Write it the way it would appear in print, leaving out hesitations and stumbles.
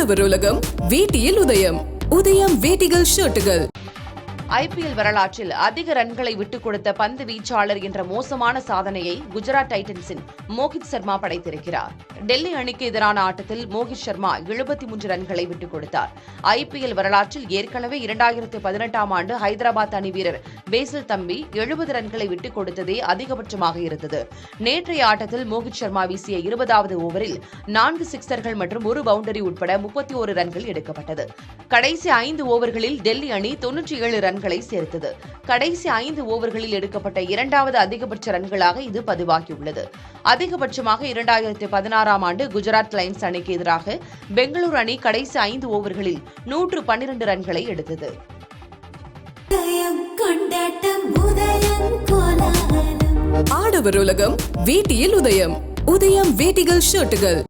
ஆடவர் உலகம் வேட்டியில் உதயம். உதயம் வேட்டிகள் ஷர்ட்டுகள். IPL வரலாற்றில் அதிக ரன்களை விட்டுக் கொடுத்த பந்து வீச்சாளர் என்ற மோசமான சாதனையை குஜராத் டைட்டன்ஸின் மோஹித் சர்மா படைத்திருக்கிறார். டெல்லி அணிக்கு எதிரான ஆட்டத்தில் மோஹித் சர்மா 73 ரன்களை விட்டுக் கொடுத்தார். IPL வரலாற்றில் ஏற்கனவே 2018ஆம் ஆண்டு ஹைதராபாத் அணி வீரர் பேசில் தம்பி 70 ரன்களை விட்டுக் கொடுத்ததே அதிகபட்சமாக இருந்தது. நேற்றைய ஆட்டத்தில் மோஹித் சர்மா வீசிய 20வது ஓவரில் 4 சிக்சர்கள் மற்றும் 1 பவுண்டரி உட்பட 31 ரன்கள் எடுக்கப்பட்டது. கடைசி 5 ஓவர்களில் டெல்லி அணி 97 ரன்களை சேர்த்தது. கடைசி 5 ஓவர்களில் எடுக்கப்பட்ட இரண்டாவது அதிகபட்ச ரன்களாக இது பதிவாகியுள்ளது. அதிகபட்சமாக 2016ஆம் ஆண்டு குஜராத் லைன்ஸ் அணிக்கு எதிராக பெங்களூரு அணி கடைசி 5 ஓவர்களில் 112 ரன்களை எடுத்தது. ஆடவர் உலகம் வேட்டியில் உதயம். உதயம் வேட்டிகள் ஷர்ட்டுகள்.